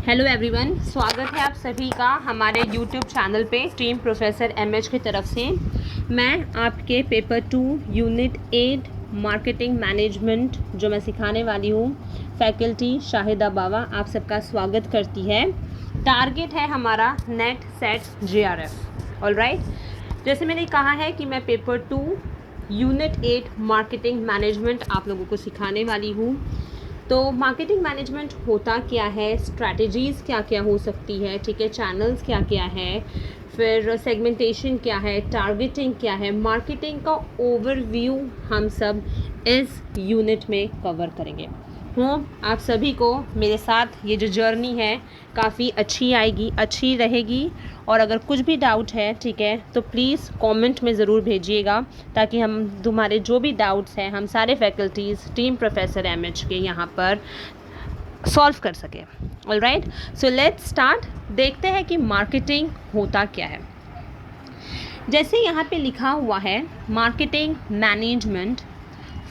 Hello everyone, स्वागत है आप सभी का हमारे यूट्यूब चैनल पे टीम प्रोफेसर एमएच की तरफ से। मैं आपके पेपर 2 यूनिट 8 मार्केटिंग मैनेजमेंट जो मैं सिखाने वाली हूँ, फैकल्टी शाहिदा बावा आप सबका स्वागत करती है। टारगेट है हमारा नेट सेट जेआरएफ। ऑलराइट, जैसे मैंने कहा है कि मैं पेपर 2 यूनिट 8 मार्केटिंग मैनेजमेंट आप लोगों को सिखाने वाली हूँ। तो मार्केटिंग मैनेजमेंट होता क्या है, स्ट्रैटेजीज़ क्या क्या हो सकती है, ठीक है, चैनल्स क्या क्या है, फिर सेगमेंटेशन क्या है, टारगेटिंग क्या है, मार्केटिंग का ओवरव्यू हम सब इस यूनिट में कवर करेंगे। आप सभी को मेरे साथ ये जो जर्नी है काफ़ी अच्छी रहेगी। और अगर कुछ भी डाउट है, ठीक है, तो प्लीज़ कमेंट में ज़रूर भेजिएगा ताकि हम तुम्हारे जो भी डाउट्स हैं हम सारे फैकल्टीज़ टीम प्रोफेसर एमएच के यहाँ पर सॉल्व कर सकें। Alright, so let's start. देखते हैं कि मार्केटिंग होता क्या है। जैसे यहाँ पे लिखा हुआ है, marketing management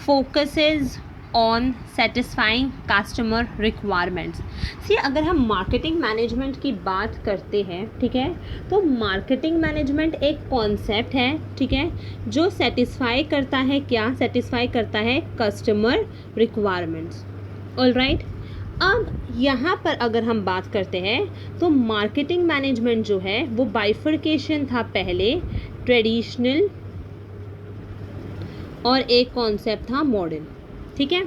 focuses on satisfying customer requirements. See, अगर हम मार्केटिंग मैनेजमेंट की बात करते हैं, ठीक है, तो मार्केटिंग मैनेजमेंट एक कॉन्सेप्ट है, ठीक है, जो सेटिस्फाई करता है, क्या सेटिस्फाई करता है, कस्टमर रिक्वायरमेंट्स। ऑलराइट, अब यहाँ पर अगर हम बात करते हैं तो मार्केटिंग मैनेजमेंट जो है वो बाइफर्केशन था पहले, ट्रेडिशनल और एक कॉन्सेप्ट था मॉडर्न। ठीक है,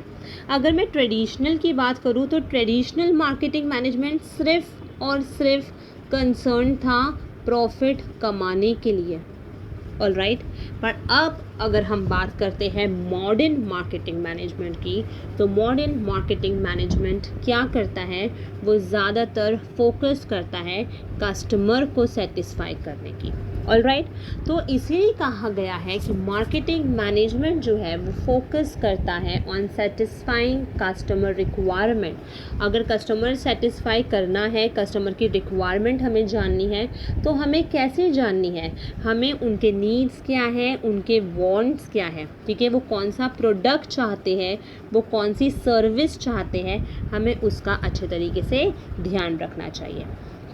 अगर मैं ट्रेडिशनल की बात करूँ तो ट्रेडिशनल मार्केटिंग मैनेजमेंट सिर्फ और सिर्फ कंसर्न था प्रॉफिट कमाने के लिए। ऑलराइट, पर अब अगर हम बात करते हैं मॉडर्न मार्केटिंग मैनेजमेंट की, तो मॉडर्न मार्केटिंग मैनेजमेंट क्या करता है, वो ज़्यादातर फोकस करता है कस्टमर को सेटिस्फाई करने की। ऑलराइट, तो इसीलिए कहा गया है कि मार्केटिंग मैनेजमेंट जो है वो फोकस करता है ऑन सेटिस्फाइंग कस्टमर रिक्वायरमेंट। अगर कस्टमर सेटिस्फाई करना है, कस्टमर की रिक्वायरमेंट हमें जाननी है, तो हमें कैसे जाननी है, हमें उनके नीड्स क्या है, उनके वांट्स क्या है, ठीक है, वो कौन सा प्रोडक्ट चाहते हैं, वो कौन सी सर्विस चाहते हैं, हमें उसका अच्छे तरीके से ध्यान रखना चाहिए।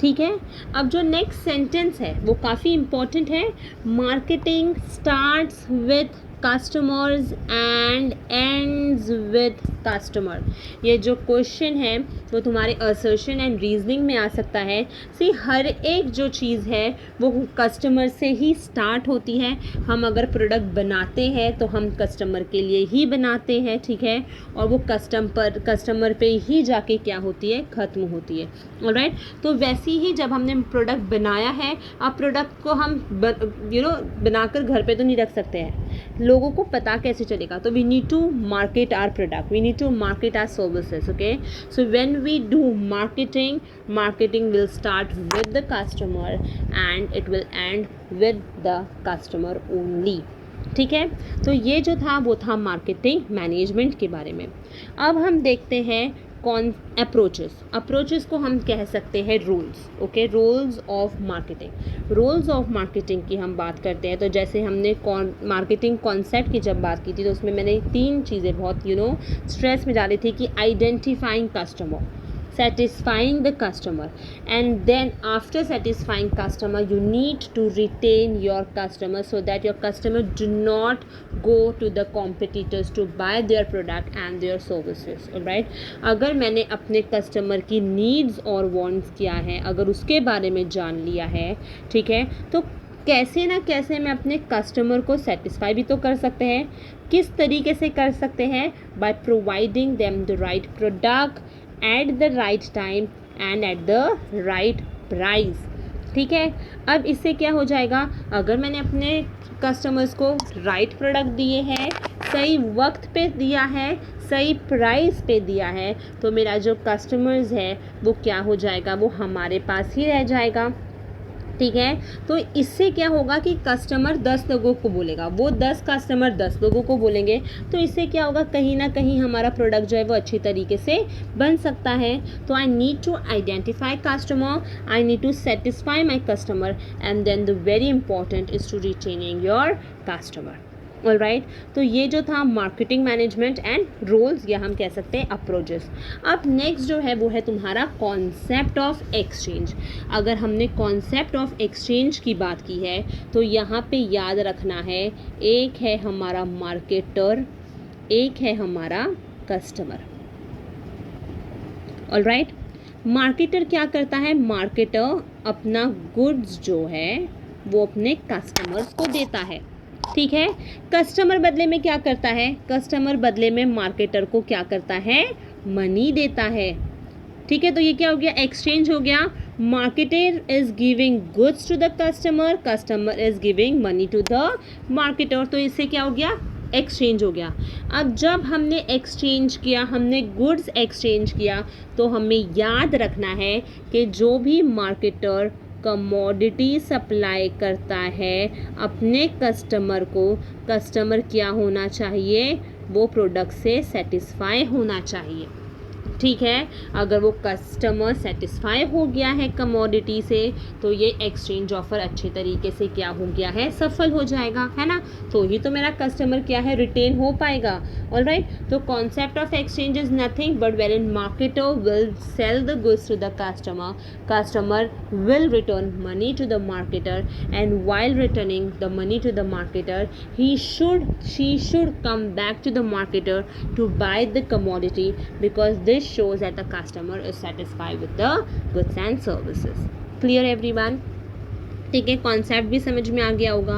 ठीक है, अब जो नेक्स्ट सेंटेंस है वो काफ़ी इम्पॉर्टेंट है। Marketing starts with customers and ends with customer. ये जो क्वेश्चन है वो तुम्हारे असर्शन एंड रीजनिंग में आ सकता है। सी, हर एक जो चीज़ है वो कस्टमर से ही स्टार्ट होती है। हम अगर प्रोडक्ट बनाते हैं तो हम कस्टमर के लिए ही बनाते हैं, ठीक है, और वो कस्टमर पे ही जाके क्या होती है, ख़त्म होती है। ऑलराइट, तो वैसे ही जब हमने प्रोडक्ट बनाया है, अब प्रोडक्ट को हम बनाकर घर पे तो नहीं रख सकते हैं, लोगों को पता कैसे चलेगा, तो we need to market our product, we need to market our services. Okay, so when we do marketing will start with the customer and it will end with the customer only. ठीक है, तो ये जो था वो था marketing management के बारे में। अब हम देखते हैं कौन अप्रोचेस को हम कह सकते हैं rules. Okay, roles of marketing की हम बात करते हैं, तो जैसे हमने मार्केटिंग कॉन्सेप्ट की जब बात की थी तो उसमें मैंने 3 चीज़ें बहुत स्ट्रेस में डाली थी कि identifying customer, satisfying the customer, and then after satisfying customer you need to retain your customer so that your customer do not go to the competitors to buy their product and their services. alright, अगर मैंने अपने customer की needs और wants क्या है अगर उसके बारे में जान लिया है, ठीक है, तो कैसे ना कैसे मैं अपने कस्टमर को सेटिस्फाई भी तो कर सकते हैं। किस तरीके से कर सकते हैं, by providing them the right product at the right time and at the right price। ठीक है, अब इससे क्या हो जाएगा, अगर मैंने अपने कस्टमर्स को राइट प्रोडक्ट दिए हैं, सही वक्त पे दिया है, सही प्राइस पे दिया है, तो मेरा जो कस्टमर्स है वो क्या हो जाएगा, वो हमारे पास ही रह जाएगा। ठीक है, तो इससे क्या होगा कि कस्टमर 10 लोगों को बोलेगा, वो 10 कस्टमर 10 लोगों को बोलेंगे, तो इससे क्या होगा, कहीं ना कहीं हमारा प्रोडक्ट जो है वो अच्छी तरीके से बन सकता है। तो I need to identify customer, I need to satisfy my customer, and then the very important is to retaining your customer. Alright, तो ये जो था मार्केटिंग मैनेजमेंट एंड रोल्स, या हम कह सकते हैं अप्रोचेस। अब नेक्स्ट जो है वो है तुम्हारा कॉन्सेप्ट ऑफ एक्सचेंज। अगर हमने कॉन्सेप्ट ऑफ एक्सचेंज की बात की है तो यहाँ पे याद रखना है, एक है हमारा मार्केटर, एक है हमारा कस्टमर। ऑलराइट, मार्केटर क्या करता है? मार्केटर अपना गुड्स जो है वो अपने कस्टमर्स को देता है, ठीक है। कस्टमर बदले में क्या करता है? कस्टमर बदले में मार्केटर को क्या करता है? मनी देता है, ठीक है। तो ये क्या हो गया? एक्सचेंज हो गया। Marketer is giving goods to the customer, customer is giving money to the marketer. तो इससे क्या हो गया? एक्सचेंज हो गया। अब जब हमने एक्सचेंज किया, हमने गुड्स एक्सचेंज किया, तो हमें याद रखना है कि जो भी मार्केटर कमोडिटी सप्लाई करता है अपने कस्टमर को, कस्टमर क्या होना चाहिए? वो प्रोडक्ट से सेटिस्फाई होना चाहिए, ठीक है। अगर वो कस्टमर सेटिस्फाई हो गया है कमोडिटी से तो ये एक्सचेंज ऑफर अच्छे तरीके से क्या हो गया है? सफल हो जाएगा, है ना। तो ही तो मेरा कस्टमर क्या है? रिटेन हो पाएगा। ऑलराइट, तो concept of exchange is nothing but where in marketer will sell the goods to the customer, customer will return money to the marketer and while returning the money to the marketer she should come back to the marketer to buy the commodity because this shows that the customer is satisfied with the goods and services. Clear everyone? ठीक है, concept भी समझ में आ गया होगा।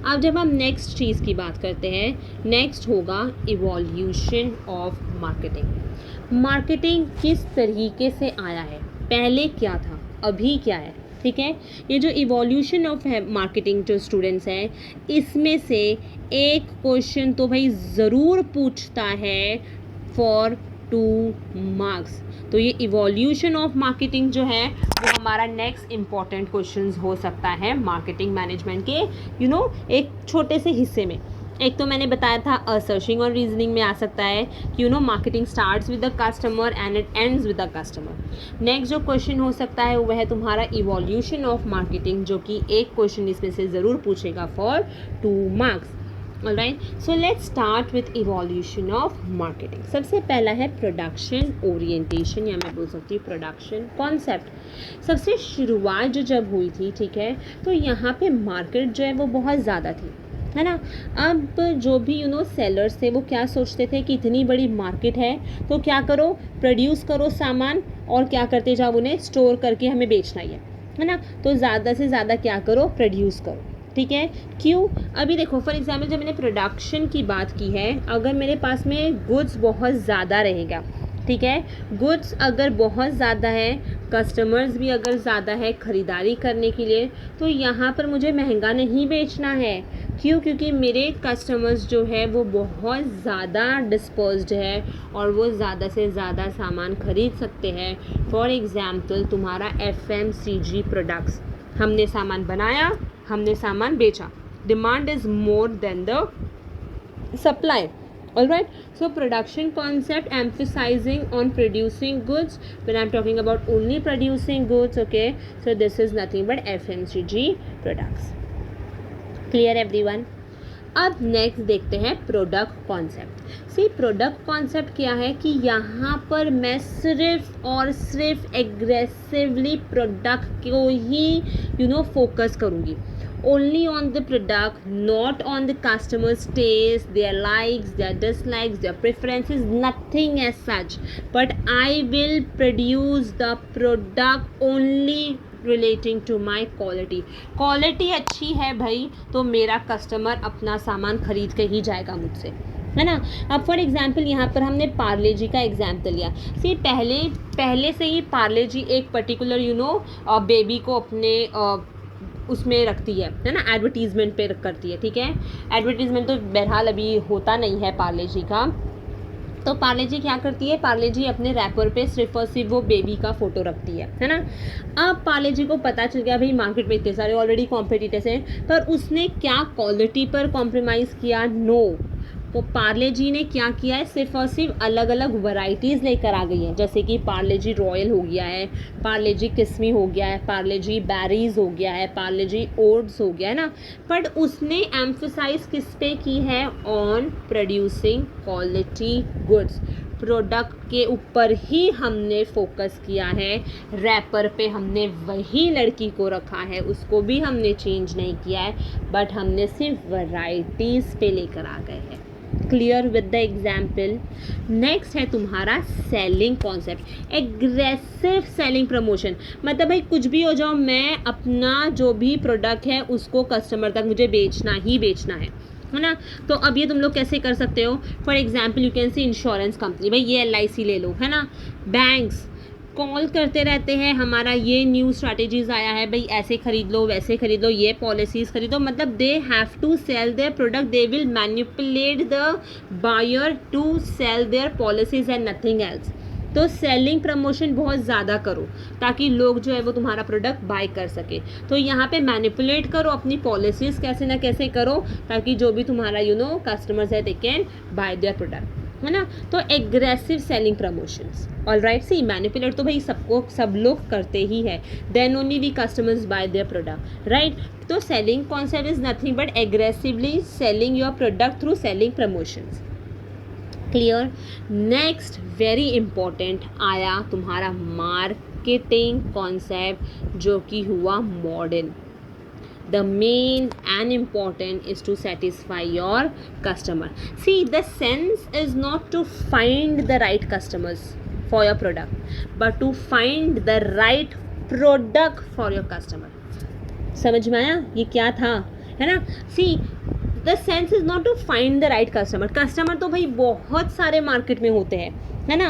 अब जब हम नेक्स्ट चीज़ की बात करते हैं, नेक्स्ट होगा इवोल्यूशन ऑफ मार्केटिंग। मार्केटिंग किस तरीके से आया है, पहले क्या था, अभी क्या है, ठीक है। ये जो इवोल्यूशन ऑफ मार्केटिंग जो स्टूडेंट्स हैं, इसमें से एक क्वेश्चन तो भाई ज़रूर पूछता है फॉर 2 मार्क्स। तो ये इवोल्यूशन ऑफ मार्केटिंग जो है वो हमारा नेक्स्ट इम्पॉर्टेंट क्वेश्चन हो सकता है मार्केटिंग मैनेजमेंट के एक छोटे से हिस्से में। एक तो मैंने बताया था असर्चिंग और रीजनिंग में आ सकता है कि marketing starts with the customer and it ends with the customer. Next जो क्वेश्चन हो सकता है वह है तुम्हारा इवोल्यूशन ऑफ मार्केटिंग, जो कि एक क्वेश्चन इसमें से ज़रूर पूछेगा for 2 marks. Alright, so let's start with evolution of marketing. सबसे पहला है प्रोडक्शन ओरिएंटेशन, या मैं बोल सकती हूँ प्रोडक्शन कॉन्सेप्ट। सबसे शुरुआत जब हुई थी, ठीक है, तो यहाँ पे मार्केट जो है वो बहुत ज़्यादा थी, है ना। अब जो भी सेलर्स थे वो क्या सोचते थे कि इतनी बड़ी मार्केट है तो क्या करो, प्रोड्यूस करो सामान और क्या करते जाओ, उन्हें स्टोर करके हमें बेचना ही है ना। तो ज़्यादा से ज़्यादा क्या करो, प्रोड्यूस करो, ठीक है। क्यों? अभी देखो फॉर एग्जांपल जब मैंने प्रोडक्शन की बात की है, अगर मेरे पास में गुड्स बहुत ज़्यादा रहेगा, ठीक है, गुड्स अगर बहुत ज़्यादा है, कस्टमर्स भी अगर ज़्यादा है ख़रीदारी करने के लिए, तो यहाँ पर मुझे महंगा नहीं बेचना है। क्यों? क्योंकि मेरे कस्टमर्स जो है वो बहुत ज़्यादा डिस्पर्स्ड है और वो ज़्यादा से ज़्यादा सामान ख़रीद सकते हैं। फॉर एग्ज़ाम्पल तुम्हारा FMCG प्रोडक्ट्स, हमने सामान बनाया, हमने सामान बेचा, demand is more than the supply. Alright, so production concept emphasizing on producing goods. When I'm talking about only producing goods, okay, so this is nothing but FMCG products. Clear everyone? अब next देखते हैं product concept. सी product concept क्या है कि यहाँ पर मैं सिर्फ और सिर्फ एग्रेसिवली प्रोडक्ट को ही फोकस करूँगी, only on the product, not on the customer's taste, their likes, their dislikes, their preferences, nothing as such, but I will produce the product only relating to my quality. Quality अच्छी है भाई तो मेरा customer अपना सामान खरीद के ही जाएगा मुझसे, है ना। अब फॉर एग्जांपल यहाँ पर हमने पार्ले जी का एग्जांपल लिया। सी पहले से ही पार्ले जी एक पर्टिकुलर बेबी को अपने उसमें रखती है ना, एडवर्टीज़मेंट पे करती है, ठीक है। एडवर्टीज़मेंट तो बहरहाल अभी होता नहीं है पार्ले जी का, तो पार्ले जी क्या करती है, पार्ले जी अपने रैपर पे सिर्फ और सिर्फ वो बेबी का फ़ोटो रखती है ना। अब पार्ले जी को पता चल गया भाई मार्केट में इतने सारे ऑलरेडी कॉम्पिटिटर्स हैं, पर उसने क्या क्वालिटी पर कॉम्प्रोमाइज़ किया? नो, तो पार्ले जी ने क्या किया है, सिर्फ और सिर्फ अलग अलग वैरायटीज़ लेकर आ गई हैं, जैसे कि पार्ले जी रॉयल हो गया है, पार्ले जी किस्मी हो गया है, पार्ले जी बेरीज हो गया है, पार्ले जी ओट्स हो गया है ना, बट उसने एम्फसाइज किस पे की है, on producing quality goods, product के ऊपर ही हमने फोकस किया है, रैपर पे हमने वही लड़की को रखा है, उसको भी हमने चेंज नहीं किया है, बट हमने सिर्फ वैरायटीज़ पे लेकर आ गए हैं। Clear with the example. Next है तुम्हारा selling concept, aggressive selling promotion, मतलब भाई कुछ भी हो जाओ, मैं अपना जो भी प्रोडक्ट है उसको कस्टमर तक मुझे बेचना ही बेचना है ना। तो अब ये तुम लोग कैसे कर सकते हो, for example you can see insurance company, भाई ये LIC ले लो, है ना, बैंक्स कॉल करते रहते हैं, हमारा ये न्यू स्ट्रैटेजीज आया है, भाई ऐसे खरीद लो, वैसे खरीद लो, ये पॉलिसीज़ खरीदो, मतलब they have to sell their product, they will manipulate the buyer to sell their policies and nothing else. तो सेलिंग प्रमोशन बहुत ज़्यादा करो ताकि लोग जो है वो तुम्हारा प्रोडक्ट बाय कर सके। तो यहाँ पे मैनिपुलेट करो, अपनी पॉलिसीज़ कैसे ना कैसे करो ताकि जो भी तुम्हारा कस्टमर्स है they can buy their product, है ना। तो aggressive selling promotions, all right. See manipulate तो भाई सब लोग करते ही है, then only we customers buy their product, right. तो selling concept is nothing but aggressively selling your product through selling promotions. Clear. Next very important आया तुम्हारा मार्केटिंग कॉन्सेप्ट, जो कि हुआ modern. The main and important is to satisfy your customer. See, the sense is not to find the right customers for your product, but to find the right product for your customer. समझ में आया ये क्या था, है ना। See, the sense is not to find the right customer. Customer तो भाई बहुत सारे मार्केट में होते हैं, है ना,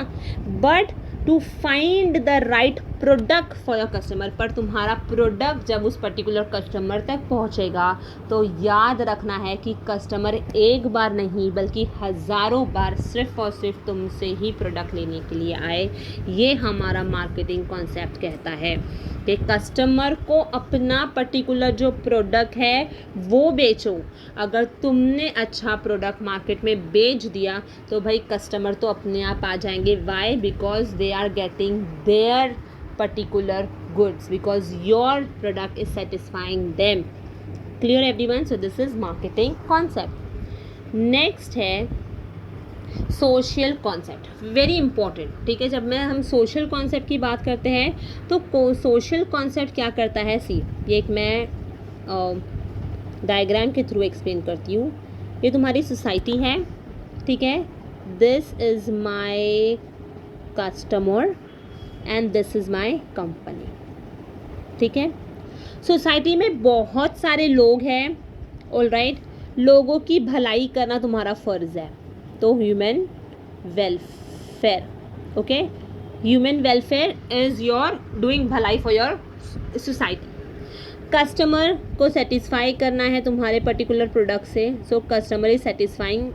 but to find the right product for your customer. पर तुम्हारा प्रोडक्ट जब उस पर्टिकुलर कस्टमर तक पहुंचेगा तो याद रखना है कि कस्टमर एक बार नहीं बल्कि हज़ारों बार सिर्फ और सिर्फ तुमसे ही प्रोडक्ट लेने के लिए आए। ये हमारा मार्केटिंग कॉन्सेप्ट कहता है कि कस्टमर को अपना पर्टिकुलर जो प्रोडक्ट है वो बेचो। अगर तुमने अच्छा प्रोडक्ट मार्केट में बेच दिया तो भाई कस्टमर तो अपने आप आ जाएंगे। Why? Because they are getting their particular goods, because your product is satisfying them. Clear everyone? So this is marketing concept. Next है सोशल कॉन्सेप्ट, वेरी इंपॉर्टेंट, ठीक है। जब हम सोशल कॉन्सेप्ट की बात करते हैं तो सोशल कॉन्सेप्ट क्या करता है, सी ये एक मैं डायग्राम के थ्रू एक्सप्लेन करती हूँ। ये तुम्हारी सोसाइटी है, ठीक है, this is my customer and this is my company, ठीक है। सोसाइटी में बहुत सारे लोग हैं, ऑल राइट। लोगों की भलाई करना तुम्हारा फ़र्ज़ है, तो human welfare, okay, human welfare is your doing भलाई फॉर योर सोसाइटी। कस्टमर को सेटिस्फाई करना है तुम्हारे पर्टिकुलर प्रोडक्ट से, so customer is satisfying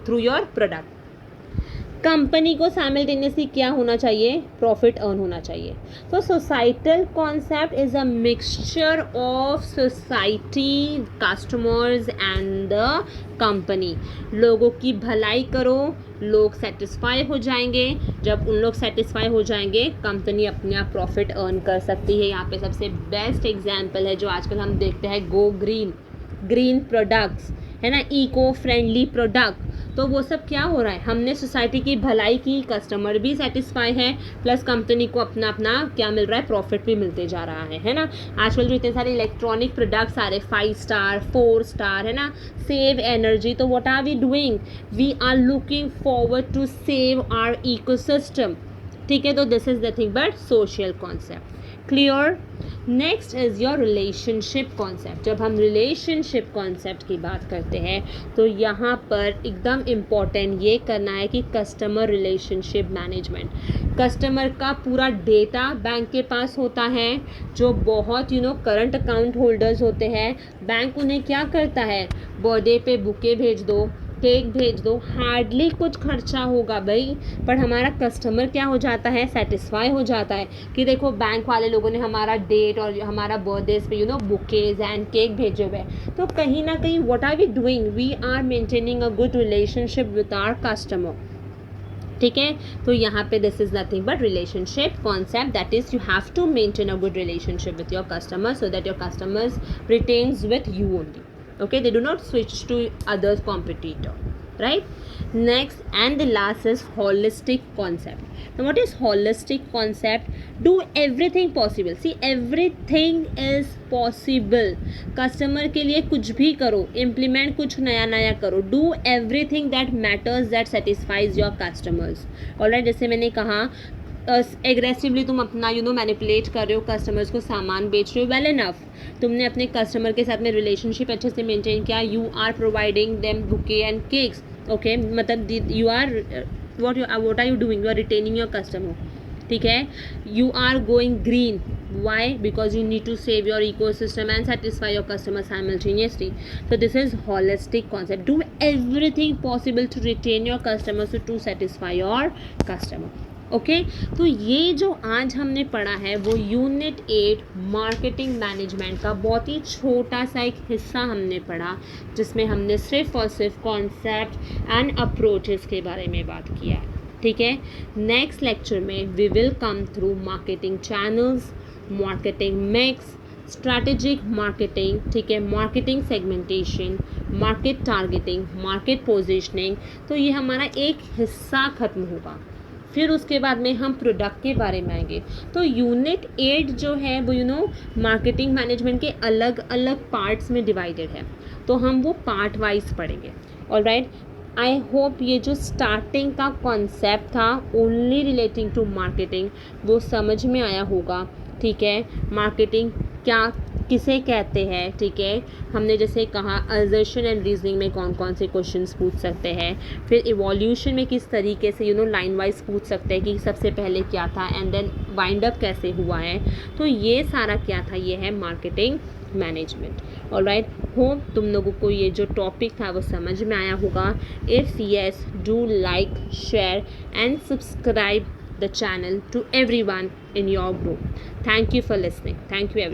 through your product. Company को साइमल्टेनियसली क्या होना चाहिए, प्रॉफिट अर्न होना चाहिए। तो societal concept is a mixture of society, customers and the company. लोगों की भलाई करो, लोग सेटिस्फाई हो जाएंगे। जब उन लोग सेटिस्फाई हो जाएंगे कंपनी अपने आप प्रॉफिट अर्न कर सकती है। यहाँ पे सबसे बेस्ट एग्जांपल है जो आजकल हम देखते हैं, गो ग्रीन, ग्रीन प्रोडक्ट्स, है ना, इको फ्रेंडली प्रोडक्ट। तो वो सब क्या हो रहा है, हमने सोसाइटी की भलाई की, कस्टमर भी सेटिस्फाई है, प्लस कंपनी को अपना अपना क्या मिल रहा है, प्रॉफिट भी मिलते जा रहा है ना। आजकल जो इतने सारे इलेक्ट्रॉनिक प्रोडक्ट्स आ रहे, 5 स्टार 4 स्टार, है ना, सेव एनर्जी। तो what are we doing, we are looking forward to save our ecosystem, ठीक है। तो this is nothing but social concept. Clear. Next is your relationship concept. जब हम रिलेशनशिप कॉन्सेप्ट की बात करते हैं तो यहाँ पर एकदम इम्पॉर्टेंट ये करना है कि कस्टमर रिलेशनशिप मैनेजमेंट। कस्टमर का पूरा डेटा बैंक के पास होता है, जो बहुत करंट अकाउंट होल्डर्स होते हैं। बैंक उन्हें क्या करता है, बर्थडे पे बुके भेज दो, केक भेज दो, हार्डली कुछ खर्चा होगा भाई, पर हमारा कस्टमर क्या हो जाता है, सेटिस्फाई हो जाता है कि देखो बैंक वाले लोगों ने हमारा डेट और हमारा बर्थडेज पे बुकेज एंड केक भेजे हुए हैं। तो कहीं ना कहीं what are we doing, we are maintaining a good relationship with our customer. ठीक है, तो यहाँ पे this is nothing but relationship concept, that is you have to maintain a good relationship with your customer so that your customers retains with you only. Okay, they do not switch to other competitor, right? Next and the last is holistic concept. Now what is holistic concept? Do everything possible. See, everything is possible. Customer के लिए कुछ भी करो, implement कुछ नया नया करो, do everything that matters, that satisfies your customers. Alright, जैसे मैंने कहा एग्रेसिवली तुम अपना मैनिपुलेट कर रहे हो, कस्टमर्स को सामान बेच रहे हो, वेल इनफ, तुमने अपने कस्टमर के साथ में रिलेशनशिप अच्छे से मेंटेन किया, you are providing them bouquet and cakes, okay, मतलब you are what are you doing, you are retaining your customer. ठीक है, you are going green, why, because you need to save your ecosystem and satisfy your customer simultaneously. So this is holistic concept. Do everything possible to retain your customers, to satisfy your customer. Okay, तो ये जो आज हमने पढ़ा है वो unit 8 marketing management का बहुत ही छोटा सा एक हिस्सा हमने पढ़ा, जिसमें हमने सिर्फ और सिर्फ कॉन्सेप्ट एंड अप्रोचेस के बारे में बात किया है. ठीक है, नेक्स्ट लेक्चर में we will come through marketing channels, marketing mix, strategic marketing, ठीक है, marketing segmentation, market targeting, market positioning. तो ये हमारा एक हिस्सा खत्म होगा. फिर उसके बाद में हम प्रोडक्ट के बारे में आएंगे. तो यूनिट 8 जो है वो मार्केटिंग मैनेजमेंट के अलग अलग पार्ट्स में डिवाइडेड है, तो हम वो पार्ट वाइज पढ़ेंगे. ऑलराइट, आई होप ये जो स्टार्टिंग का कॉन्सेप्ट था ओनली रिलेटिंग टू मार्केटिंग वो समझ में आया होगा. ठीक है, मार्केटिंग क्या किसे कहते हैं. ठीक है, हमने जैसे कहा असर्शन एंड रीजनिंग में कौन कौन से क्वेश्चंस पूछ सकते हैं, फिर इवोल्यूशन में किस तरीके से लाइन वाइज पूछ सकते हैं कि सबसे पहले क्या था एंड देन वाइंड अप कैसे हुआ है. तो ये सारा क्या था, ये है मार्केटिंग मैनेजमेंट. ऑलराइट, होप तुम लोगों को ये जो टॉपिक था वो समझ में आया होगा. If yes, do like, share and subscribe the channel to everyone in your group. Thank you for listening. Thank you everyone.